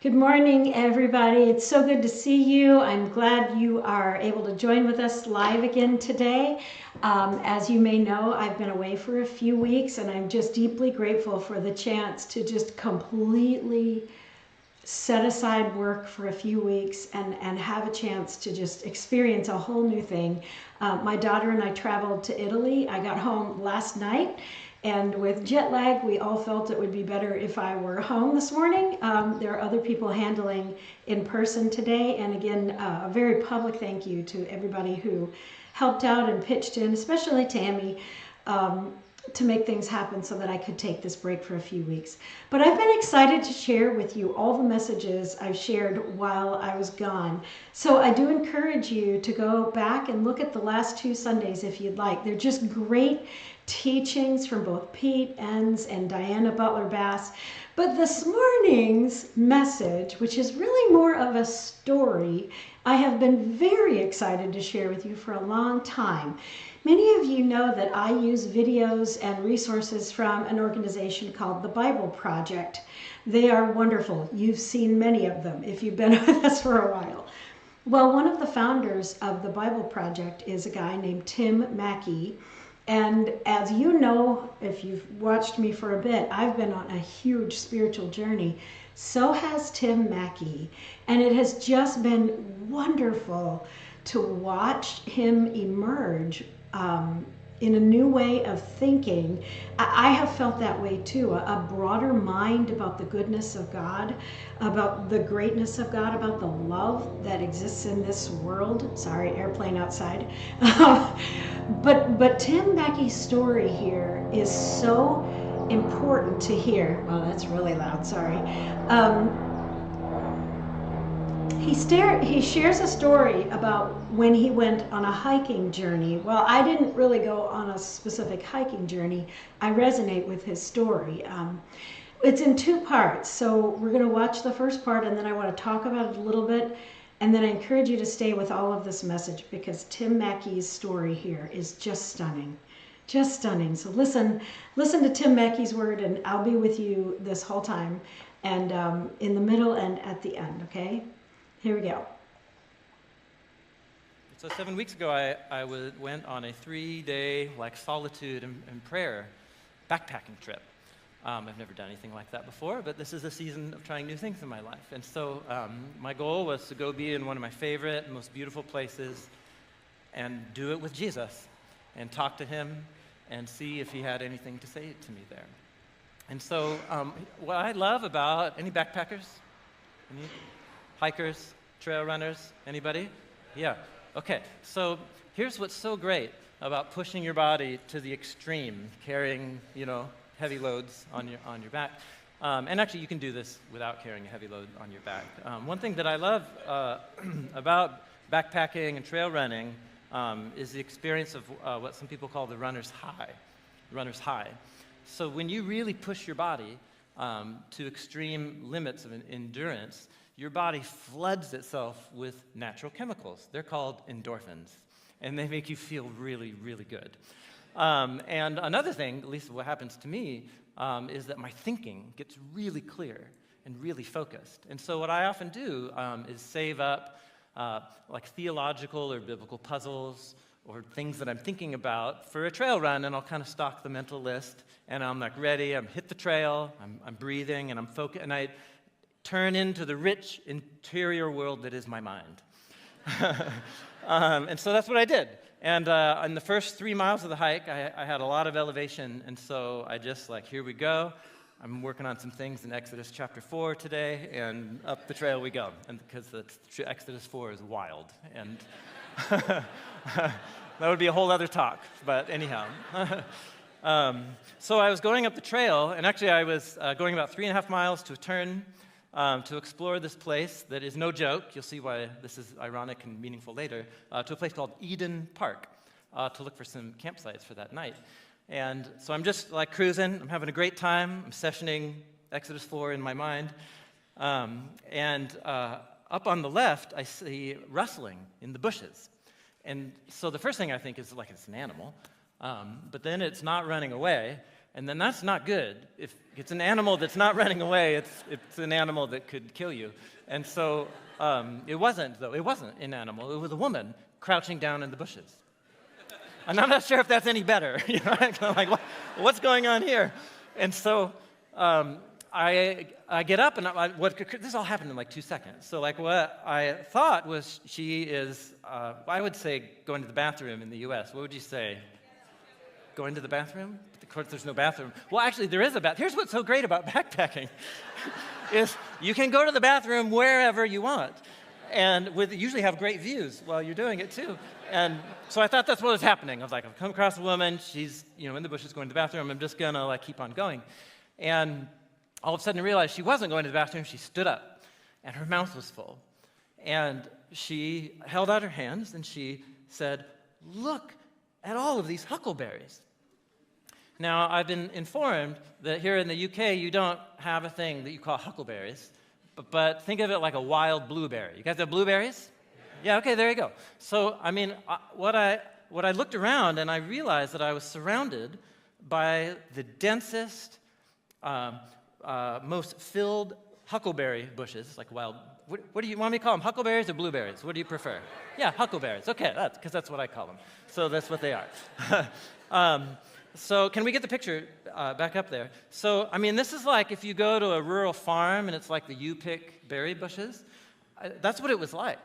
Good morning, everybody. It's so good to see you. I'm glad you are able to join with us live again today. As you may know, I've been away for a few weeks, and I'm just deeply grateful for the chance to just completely set aside work for a few weeks and have a chance to just experience a whole new thing. My daughter and I traveled to Italy. I got home last night, and with jet lag, we all felt it would be better if I were home this morning. There are other people handling in person today, and again, a very public thank you to everybody who helped out and pitched in, especially Tammy. To make things happen so that I could take this break for a few weeks. But I've been excited to share with you all the messages I've shared while I was gone. So I do encourage you to go back and look at the last two Sundays if you'd like. They're just great teachings from both Pete Enns and Diana Butler Bass. But this morning's message, which is really more of a story, I have been very excited to share with you for a long time. Many of you know that I use videos and resources from an organization called the Bible Project. They are wonderful. You've seen many of them if you've been with us for a while. Well, one of the founders of the Bible Project is a guy named Tim Mackie. And as you know, if you've watched me for a bit, I've been on a huge spiritual journey. So has Tim Mackie. And it has just been wonderful to watch him emerge in a new way of thinking. I have felt that way too, a broader mind about the goodness of God, about the greatness of God, about the love that exists in this world. Sorry, airplane outside. But Tim Mackie's story here is so important to hear. Oh, that's really loud, sorry. He shares a story about when he went on a hiking journey. Well, I didn't really go on a specific hiking journey. I resonate with his story. It's in two parts, so we're going to watch the first part, and then I want to talk about it a little bit, and then I encourage you to stay with all of this message because Tim Mackie's story here is just stunning. Just stunning. So listen to Tim Mackie's word, and I'll be with you this whole time, and in the middle and at the end, okay? Here we go. So 7 weeks ago, I went on a 3-day solitude and prayer backpacking trip. I've never done anything like that before, but this is a season of trying new things in my life. And so my goal was to go be in one of my favorite, most beautiful places and do it with Jesus and talk to him and see if he had anything to say to me there. And so what I love about any backpackers? Any hikers, trail runners, anybody? Yeah, okay. So here's what's so great about pushing your body to the extreme, carrying, heavy loads on your back. And actually, you can do this without carrying a heavy load on your back. One thing that I love about backpacking and trail running is the experience of what some people call the runner's high. Runner's high. So when you really push your body to extreme limits of endurance, your body floods itself with natural chemicals. They're called endorphins, and they make you feel really, really good. And another thing, at least what happens to me, is that my thinking gets really clear and really focused. And so what I often do is save up theological or biblical puzzles or things that I'm thinking about for a trail run, and I'll kind of stock the mental list, and I'm ready, I'm hit the trail, I'm breathing, and I'm focused, and I turn into the rich interior world that is my mind. And so that's what I did. And in the first 3 miles of the hike, I had a lot of elevation, and so I just here we go. I'm working on some things in Exodus chapter 4 today, and up the trail we go. And because Exodus 4 is wild, and that would be a whole other talk, but anyhow. So I was going up the trail, and actually I was going about 3.5 miles to a turn to explore this place that is no joke. You'll see why this is ironic and meaningful later, to a place called Eden Park to look for some campsites for that night. And so I'm just cruising. I'm having a great time. I'm sessioning Exodus 4 in my mind. And up on the left, I see rustling in the bushes. And so the first thing I think is it's an animal. But then it's not running away. And then that's not good. If it's an animal that's not running away, it's an animal that could kill you. And so it wasn't, though. It wasn't an animal. It was a woman crouching down in the bushes. And I'm not sure if that's any better. You know, I'm like, what's going on here? And so I get up, and this all happened in like 2 seconds. So like what I thought was she is, I would say going to the bathroom in the U.S. What would you say? Going to the bathroom? Of course, there's no bathroom. Well, actually, there is a bathroom. Here's what's so great about backpacking is you can go to the bathroom wherever you want, and usually have great views while you're doing it, too. And so I thought that's what was happening. I was like, I've come across a woman. She's, in the bushes going to the bathroom. I'm just going to, keep on going. And all of a sudden, I realized she wasn't going to the bathroom. She stood up, and her mouth was full. And she held out her hands, and she said, "Look at all of these huckleberries." Now, I've been informed that here in the UK, you don't have a thing that you call huckleberries, but think of it like a wild blueberry. You guys have blueberries? Yeah, okay, there you go. So, what I looked around, and I realized that I was surrounded by the densest, most filled huckleberry bushes, like wild. What do you want me to call them? Huckleberries or blueberries? What do you prefer? Yeah, huckleberries. Okay, that's what I call them. So that's what they are. So can we get the picture back up there? So, this is like if you go to a rural farm and it's like the you pick berry bushes. That's what it was like.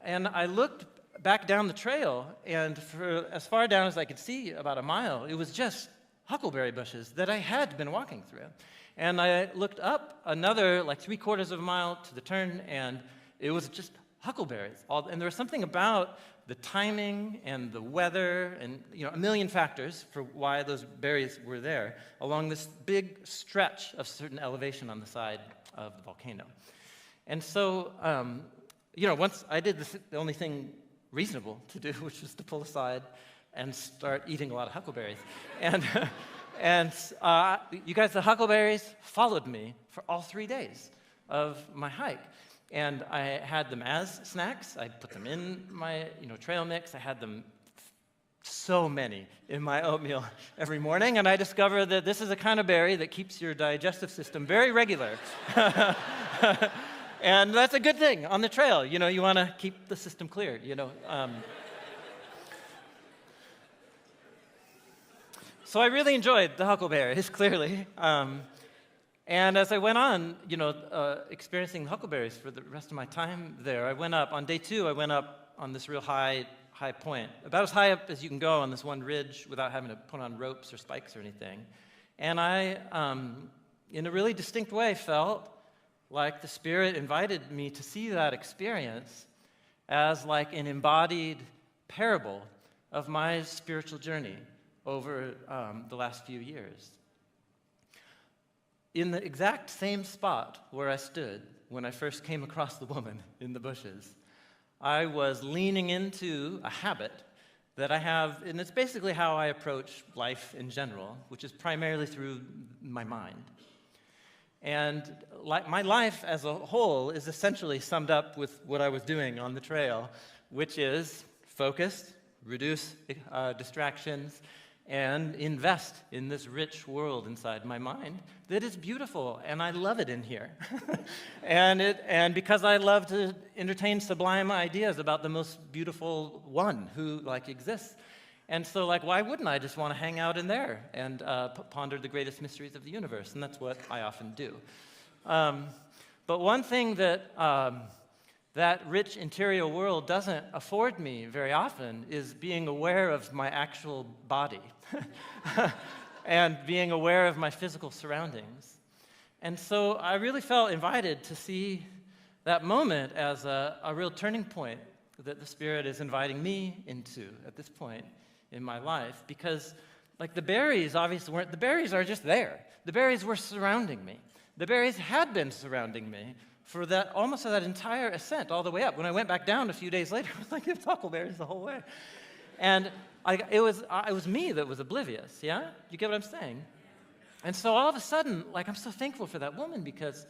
And I looked back down the trail, and for as far down as I could see, about a mile, it was just huckleberry bushes that I had been walking through. And I looked up another, 3/4 of a mile to the turn, and it was just huckleberries. And there was something about the timing and the weather and, a million factors for why those berries were there along this big stretch of certain elevation on the side of the volcano. And so, once I did the only thing reasonable to do, which was to pull aside and start eating a lot of huckleberries. And you guys, the huckleberries followed me for all 3 days of my hike. And I had them as snacks. I put them in my, trail mix. I had them so many in my oatmeal every morning. And I discovered that this is a kind of berry that keeps your digestive system very regular. And that's a good thing on the trail. You want to keep the system clear, So I really enjoyed the huckleberries, clearly. And as I went on, experiencing huckleberries for the rest of my time there, I went up, on day 2, I went up on this real high point, about as high up as you can go on this one ridge without having to put on ropes or spikes or anything. And I, in a really distinct way, felt like the Spirit invited me to see that experience as like an embodied parable of my spiritual journey over the last few years. In the exact same spot where I stood when I first came across the woman in the bushes, I was leaning into a habit that I have, and it's basically how I approach life in general, which is primarily through my mind. And my life as a whole is essentially summed up with what I was doing on the trail, which is focus, reduce distractions, and invest in this rich world inside my mind that is beautiful, and I love it in here. and because I love to entertain sublime ideas about the most beautiful one who exists. And so why wouldn't I just want to hang out in there and ponder the greatest mysteries of the universe? And that's what I often do. But one thing that that rich interior world doesn't afford me very often is being aware of my actual body and being aware of my physical surroundings. And so I really felt invited to see that moment as a real turning point that the Spirit is inviting me into at this point in my life, because the berries obviously weren't, the berries are just there. The berries were surrounding me. The berries had been surrounding me for almost that entire ascent all the way up. When I went back down a few days later, I was like, it's huckleberries the whole way. And it was me that was oblivious, yeah? You get what I'm saying? And so all of a sudden, I'm so thankful for that woman, because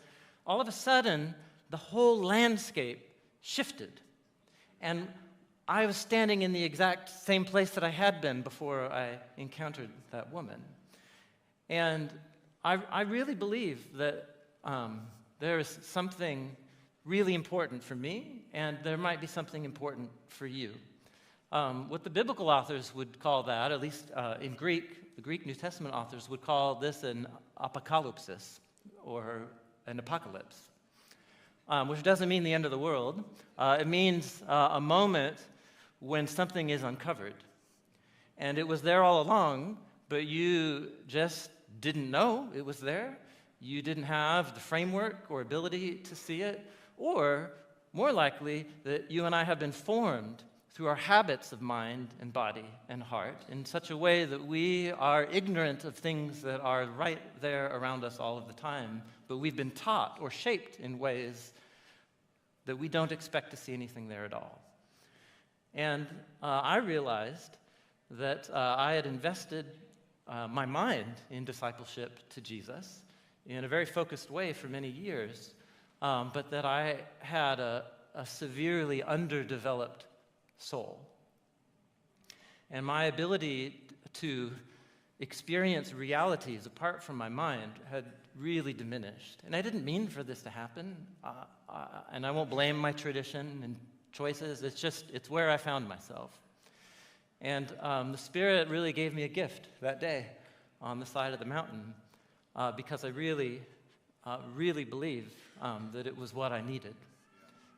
all of a sudden, the whole landscape shifted. And I was standing in the exact same place that I had been before I encountered that woman. And I really believe that there is something really important for me, and there might be something important for you. What the biblical authors would call that, at least in Greek, the Greek New Testament authors would call this an apocalypsis, or an apocalypse, which doesn't mean the end of the world. It means a moment when something is uncovered. And it was there all along, but you just didn't know it was there. You didn't have the framework or ability to see it, or more likely that you and I have been formed through our habits of mind and body and heart in such a way that we are ignorant of things that are right there around us all of the time, but we've been taught or shaped in ways that we don't expect to see anything there at all. And I realized that I had invested my mind in discipleship to Jesus in a very focused way for many years, but that I had a severely underdeveloped soul. And my ability to experience realities apart from my mind had really diminished. And I didn't mean for this to happen, and I won't blame my tradition and choices. It's where I found myself. And the Spirit really gave me a gift that day on the side of the mountain because I really believe that it was what I needed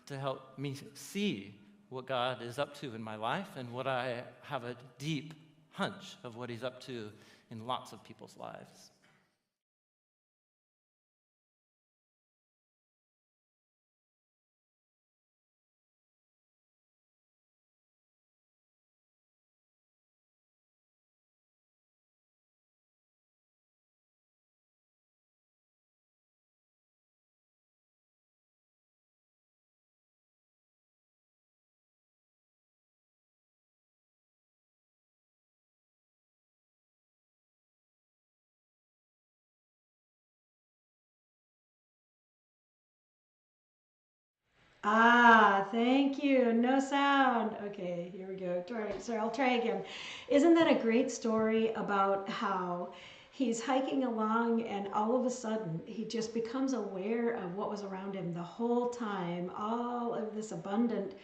to help me see what God is up to in my life and what I have a deep hunch of what He's up to in lots of people's lives. Ah, thank you. No sound. Okay, here we go. Sorry, I'll try again. Isn't that a great story about how he's hiking along and all of a sudden he just becomes aware of what was around him the whole time, all of this abundant,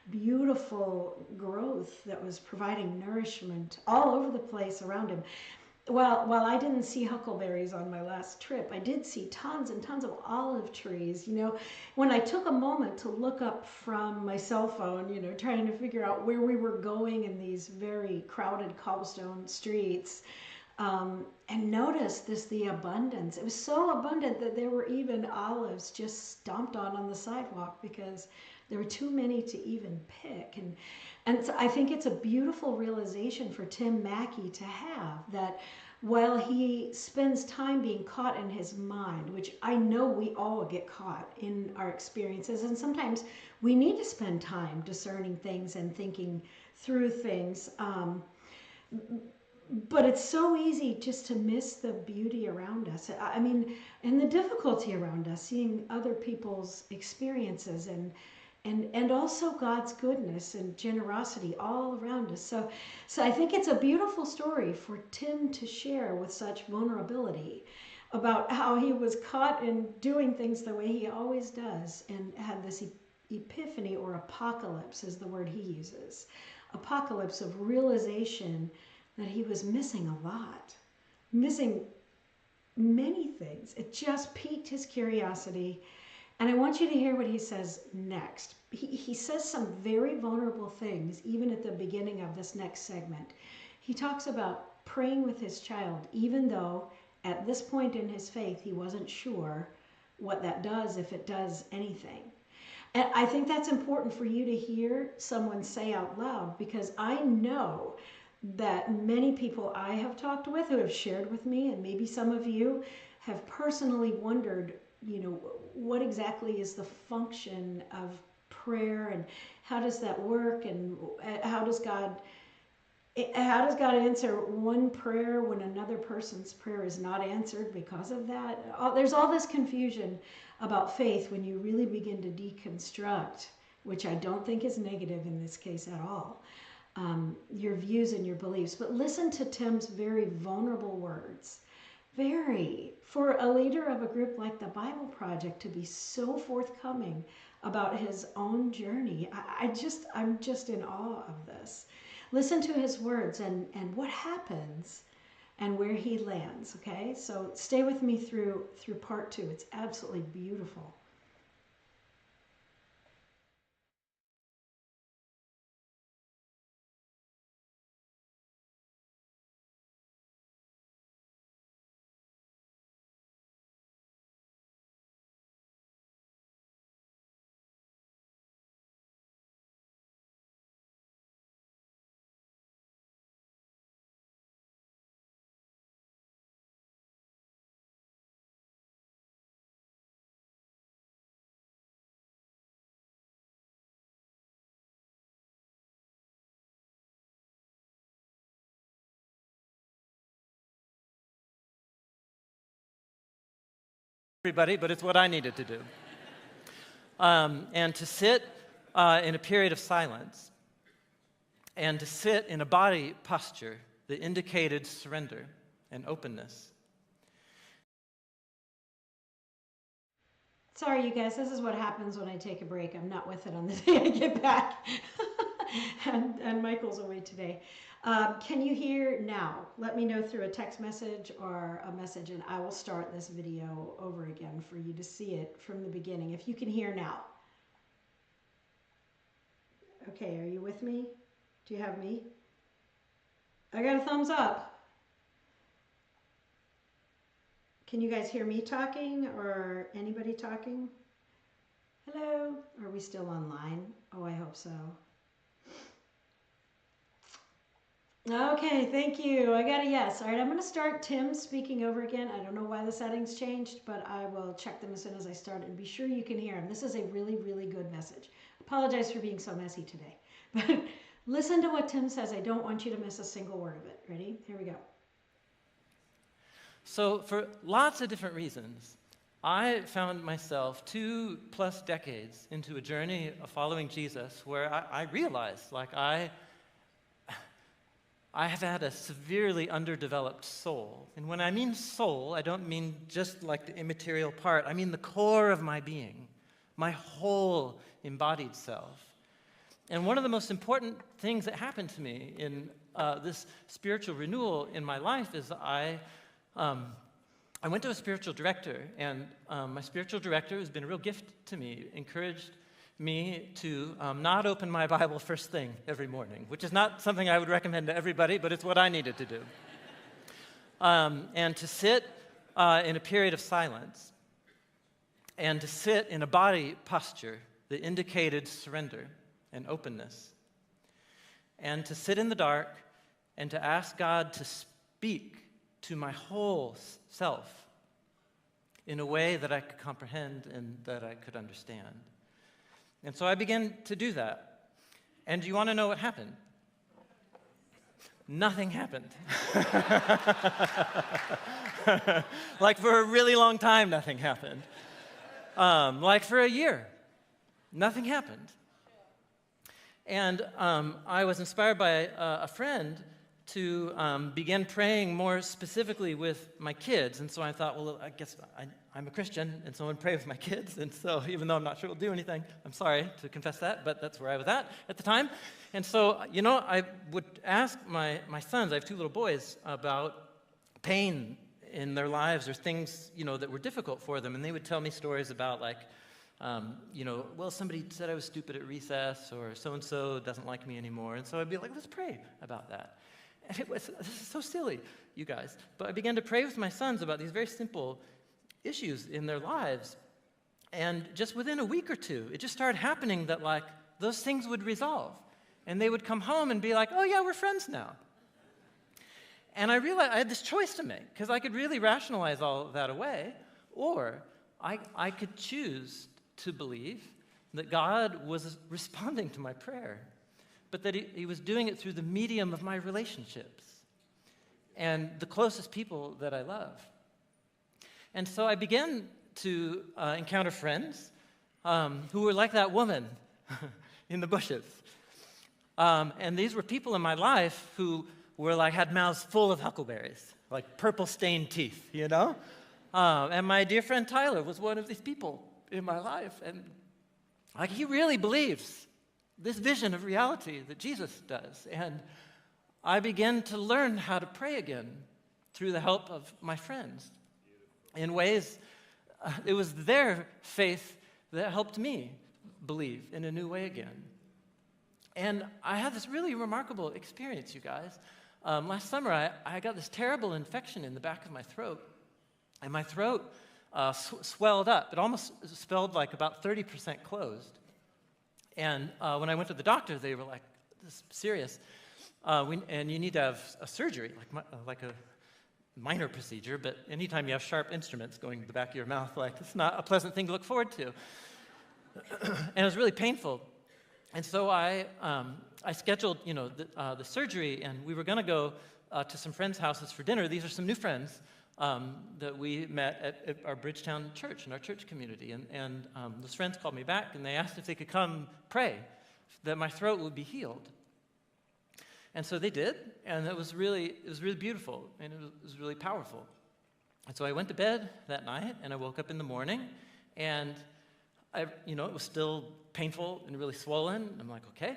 beautiful growth that was providing nourishment all over the place around him. Well, while I didn't see huckleberries on my last trip, I did see tons and tons of olive trees. When I took a moment to look up from my cell phone, trying to figure out where we were going in these very crowded cobblestone streets, and noticed the abundance. It was so abundant that there were even olives just stomped on the sidewalk because there were too many to even pick. And so I think it's a beautiful realization for Tim Mackey to have, that while he spends time being caught in his mind, which I know we all get caught in our experiences, and sometimes we need to spend time discerning things and thinking through things. But it's so easy just to miss the beauty around us. I mean, and the difficulty around us, seeing other people's experiences and also God's goodness and generosity all around us. So I think it's a beautiful story for Tim to share with such vulnerability about how he was caught in doing things the way he always does and had this epiphany, or apocalypse is the word he uses. Apocalypse of realization that he was missing a lot, missing many things. It just piqued his curiosity. And I want you to hear what he says next. He says some very vulnerable things, even at the beginning of this next segment. He talks about praying with his child, even though at this point in his faith, he wasn't sure what that does, if it does anything. And I think that's important for you to hear someone say out loud, because I know that many people I have talked with who have shared with me, and maybe some of you have personally wondered, what exactly is the function of prayer, and how does that work, and how does God answer one prayer when another person's prayer is not answered because of that? There's all this confusion about faith when you really begin to deconstruct, which I don't think is negative in this case at all, your views and your beliefs. But listen to Tim's very vulnerable words Very. For a leader of a group like the Bible Project to be so forthcoming about his own journey, I'm just in awe of this. Listen to his words and what happens and where he lands, okay? So stay with me through part 2. It's absolutely beautiful. Everybody, but it's what I needed to do. And to sit in a period of silence and to sit in a body posture that indicated surrender and openness. Sorry, you guys, this is what happens when I take a break. I'm not with it on the day I get back. and Michael's away today. Can you hear now? Let me know through a text message or a message, and I will start this video over again for you to see it from the beginning. If you can hear now. Okay, are you with me? Do you have me? I got a thumbs up. Can you guys hear me talking or anybody talking? Hello? Are we still online? Oh, I hope so. Okay, thank you. I got a yes. All right, I'm going to start Tim speaking over again. I don't know why the settings changed, but I will check them as soon as I start and be sure you can hear him. This is a really, really good message. Apologize for being so messy today. But listen to what Tim says. I don't want you to miss a single word of it. Ready? Here we go. So for lots of different reasons, I found myself 2+ decades into a journey of following Jesus where I realized, like, I have had a severely underdeveloped soul. And when I mean soul, I don't mean just like the immaterial part. I mean the core of my being, my whole embodied self. And one of the most important things that happened to me in this spiritual renewal in my life is I went to a spiritual director, and my spiritual director, who's been a real gift to me, encouraged me to not open my Bible first thing every morning, which is not something I would recommend to everybody, but it's what I needed to do. And to sit in a period of silence, and to sit in a body posture that indicated surrender and openness, and to sit in the dark and to ask God to speak to my whole self in a way that I could comprehend and that I could understand. And so I began to do that. And do you want to know what happened? Nothing happened. Like for a really long time, nothing happened. Like for a year, nothing happened. And I was inspired by a friend to begin praying more specifically with my kids. And so I thought, well, I guess I'm a Christian, and so I'm going to pray with my kids. And so even though I'm not sure it'll do anything, I'm sorry to confess that, but that's where I was at the time. And so, I would ask my sons, I have 2 little boys, about pain in their lives or things, that were difficult for them. And they would tell me stories about, like, well, somebody said I was stupid at recess, or so-and-so doesn't like me anymore. And so I'd be like, let's pray about that. And this is so silly, you guys. But I began to pray with my sons about these very simple issues in their lives. And just within a week or two, it just started happening that, like, those things would resolve. And they would come home and be like, oh, yeah, we're friends now. And I realized I had this choice to make, because I could really rationalize all of that away, or I could choose to believe that God was responding to my prayer, but that he was doing it through the medium of my relationships and the closest people that I love. And so I began to encounter friends who were like that woman in the bushes. And these were people in my life who were like, had mouths full of huckleberries. like purple stained teeth, you know? And my dear friend Tyler was one of these people in my life. And like he really believes this vision of reality that Jesus does. And I began to learn how to pray again through the help of my friends in ways, it was their faith that helped me believe in a new way again. And I had this really remarkable experience, you guys. Last summer, I got this terrible infection in the back of my throat. And my throat swelled up. It almost spelled like about 30% closed. And when I went to the doctor, they were like, this is serious. And you need to have a surgery, like a minor procedure, but anytime you have sharp instruments going to the back of your mouth, like it's not a pleasant thing to look forward to. And it was really painful. And so I scheduled, the surgery, and we were going to go to some friends' houses for dinner. These are some new friends that we met at our Bridgetown church, in our church community. And those friends called me back, and they asked if they could come pray that my throat would be healed. And so they did, and it was really beautiful, and it was really powerful. And so I went to bed that night, and I woke up in the morning, and it was still painful and really swollen. I'm like, okay,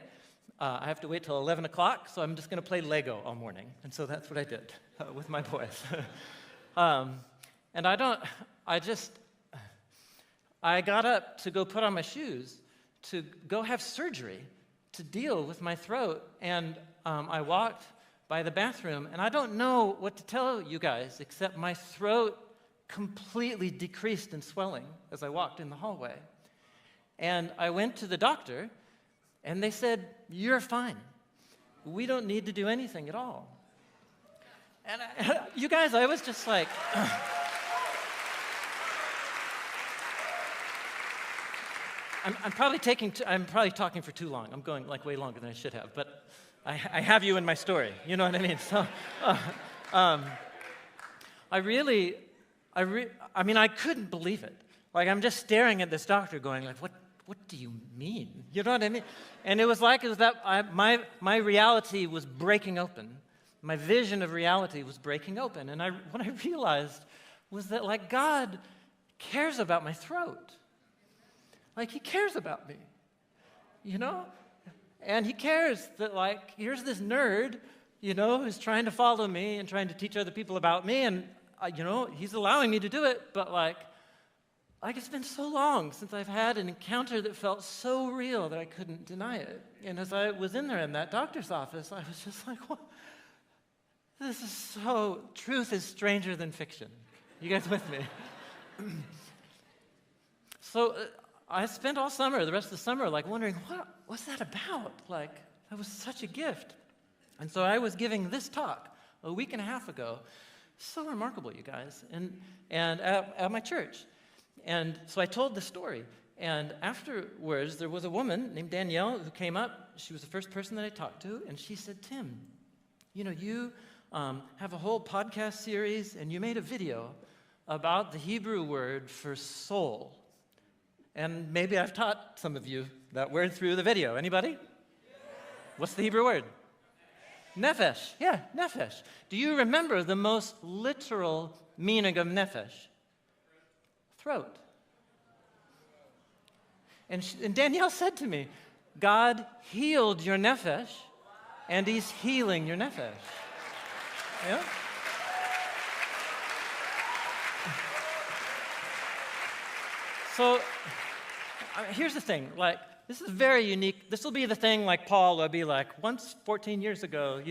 I have to wait till 11 o'clock, so I'm just going to play Lego all morning. And so that's what I did with my boys. And I got up to go put on my shoes to go have surgery to deal with my throat. And I walked by the bathroom, and I don't know what to tell you guys, except my throat completely decreased in swelling as I walked in the hallway. And I went to the doctor, and they said, "You're fine. We don't need to do anything at all." And you guys, I was just like, I'm probably talking for too long. I'm going like way longer than I should have, but I have you in my story. You know what I mean? So, I couldn't believe it. Like, I'm just staring at this doctor going like, what do you mean? You know what I mean? And it was that my reality was breaking open. My vision of reality was breaking open. And what I realized was that, like, God cares about my throat. Like, he cares about me, you know? And he cares that, like, here's this nerd, who's trying to follow me and trying to teach other people about me. And, he's allowing me to do it. But, like it's been so long since I've had an encounter that felt so real that I couldn't deny it. And as I was in there in that doctor's office, I was just like, what? This is so, truth is stranger than fiction. You guys with me? So I spent all summer, the rest of the summer, like wondering, what's that about? Like, that was such a gift. And so I was giving this talk a week and a half ago. So remarkable, you guys, and at my church. And so I told the story. And afterwards, there was a woman named Danielle who came up. She was the first person that I talked to, and she said, "Tim, you have a whole podcast series, and you made a video about the Hebrew word for soul. And maybe I've taught some of you that word through the video. Anybody? What's the Hebrew word? Nefesh. Yeah, nefesh. Do you remember the most literal meaning of nefesh? Throat. And Danielle said to me, God healed your nefesh, and he's healing your nefesh. Yeah? So here's the thing, like, this is very unique. This will be the thing, like Paul will be like, once 14 years ago,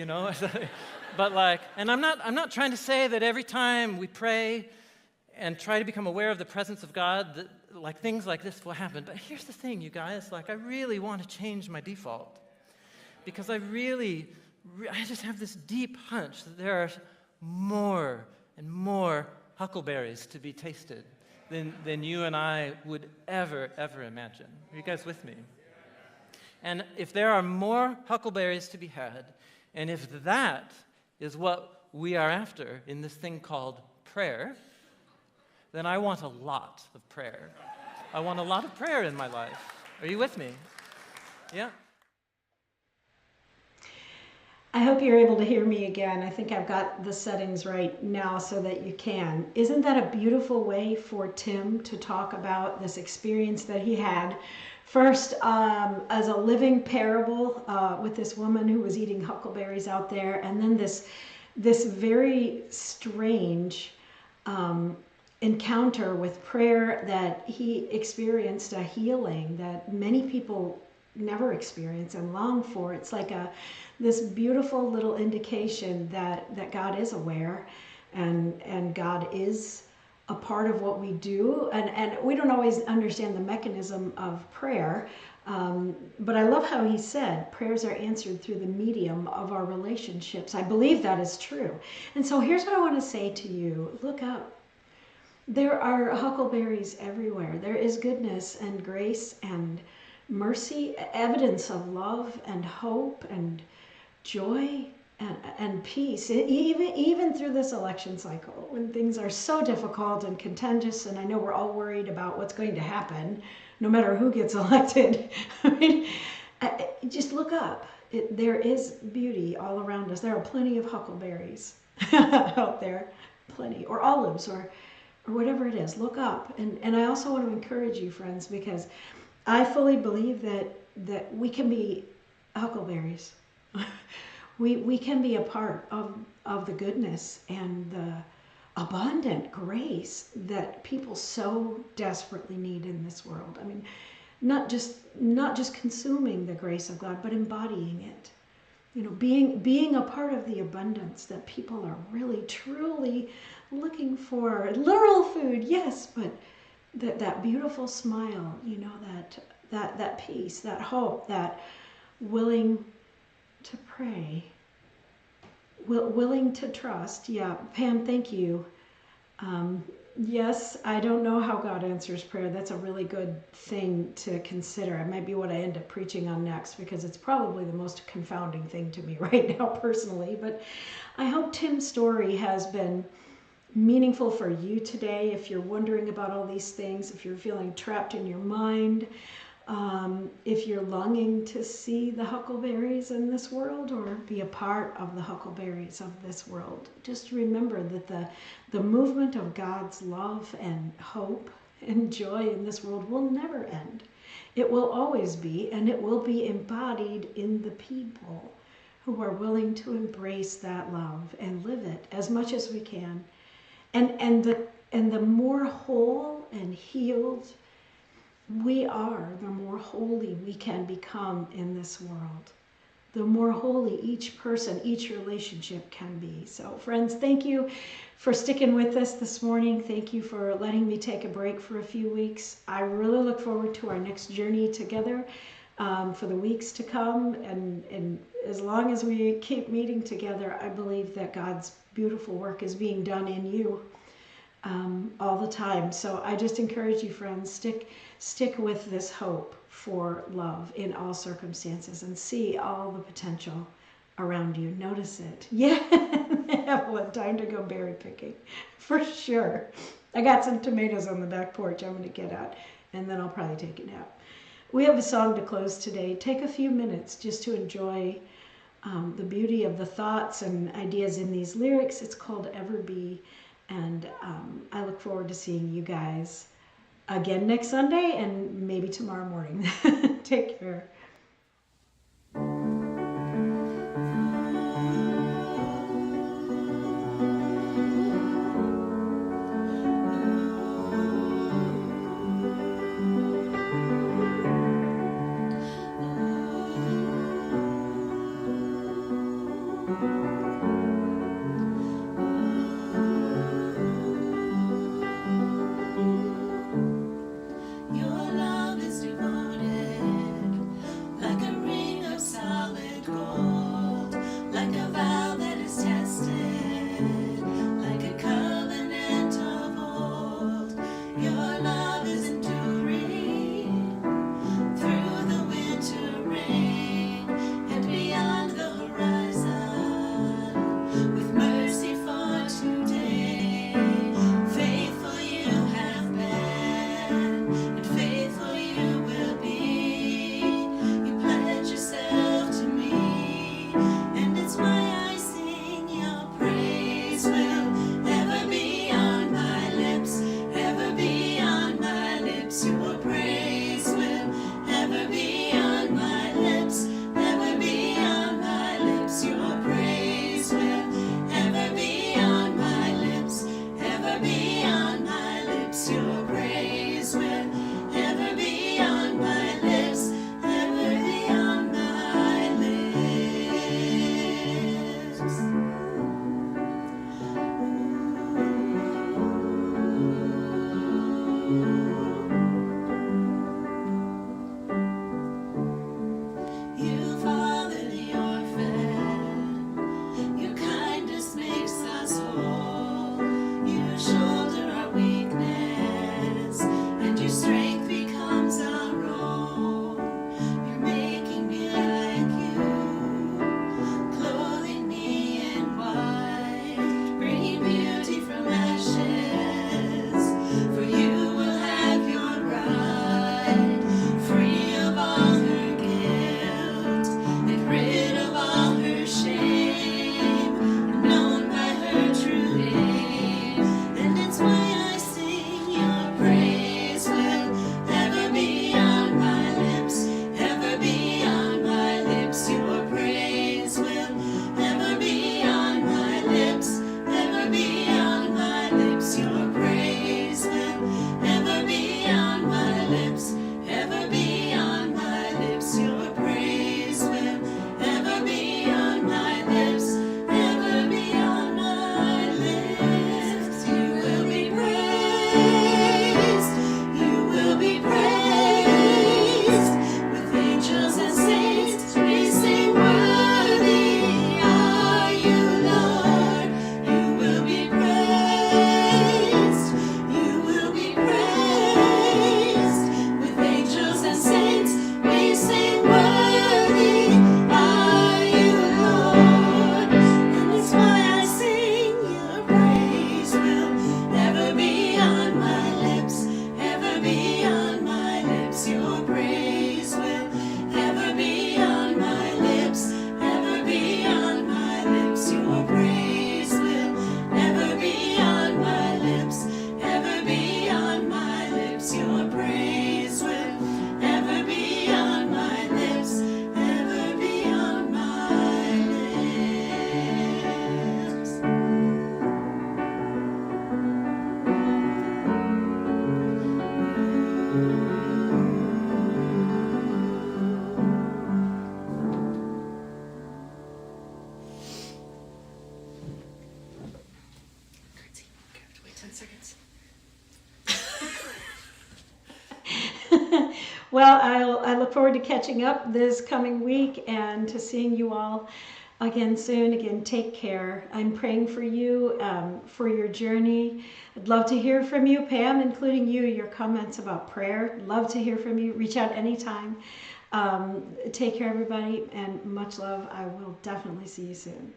But like, and I'm not trying to say that every time we pray and try to become aware of the presence of God, that like things like this will happen. But here's the thing, you guys, like I really want to change my default. Because I just have this deep hunch that there are more and more huckleberries to be tasted than you and I would ever imagine. Are you guys with me? And if there are more huckleberries to be had, and if that is what we are after in this thing called prayer, then I want a lot of prayer. I want a lot of prayer in my life. Are you with me? Yeah? I hope you're able to hear me again. I think I've got the settings right now so that you can. Isn't that a beautiful way for Tim to talk about this experience that he had? First, as a living parable with this woman who was eating huckleberries out there, and then this very strange encounter with prayer that he experienced a healing that many people never experience and long for. It's like this beautiful little indication that God is aware and God is a part of what we do. And we don't always understand the mechanism of prayer. But I love how he said prayers are answered through the medium of our relationships. I believe that is true. And so here's what I want to say to you. Look up. There are huckleberries everywhere. There is goodness and grace and mercy, evidence of love and hope and joy and peace, even through this election cycle when things are so difficult and contentious, and I know we're all worried about what's going to happen no matter who gets elected. I mean, just look up. There is beauty all around us. There are plenty of huckleberries out there, plenty, or olives, or whatever it is. Look up. And I also want to encourage you, friends, because I fully believe that we can be huckleberries. We can be a part of the goodness and the abundant grace that people so desperately need in this world. I mean, not just consuming the grace of God, but embodying it. You know, being a part of the abundance that people are really truly looking for. Literal food, yes, but that beautiful smile, you know, that peace, that hope, that willing to pray, willing to trust. Yeah, Pam, thank you. Yes, I don't know how God answers prayer. That's a really good thing to consider. It might be what I end up preaching on next because it's probably the most confounding thing to me right now personally. But I hope Tim's story has been meaningful for you today. If you're wondering about all these things, if you're feeling trapped in your mind, if you're longing to see the huckleberries in this world or be a part of the huckleberries of this world, just remember that the movement of God's love and hope and joy in this world will never end. It will always be, and it will be embodied in the people who are willing to embrace that love and live it as much as we can. And the more whole and healed we are, the more holy we can become in this world. The more holy each person, each relationship can be. So friends, thank you for sticking with us this morning. Thank you for letting me take a break for a few weeks. I really look forward to our next journey together for the weeks to come. And as long as we keep meeting together, I believe that God's beautiful work is being done in you all the time. So I just encourage you, friends, stick with this hope for love in all circumstances and see all the potential around you. Notice it. Yeah, Evelyn, time to go berry picking for sure. I got some tomatoes on the back porch I'm going to get at, and then I'll probably take a nap. We have a song to close today. Take a few minutes just to enjoy the beauty of the thoughts and ideas in these lyrics. It's called Ever Be. And I look forward to seeing you guys again next Sunday and maybe tomorrow morning. Take care. Your love is devoted. Well, I look forward to catching up this coming week and to seeing you all again soon. Again, take care. I'm praying for you, for your journey. I'd love to hear from you, Pam, including you, your comments about prayer. Love to hear from you. Reach out anytime. Take care, everybody, and much love. I will definitely see you soon.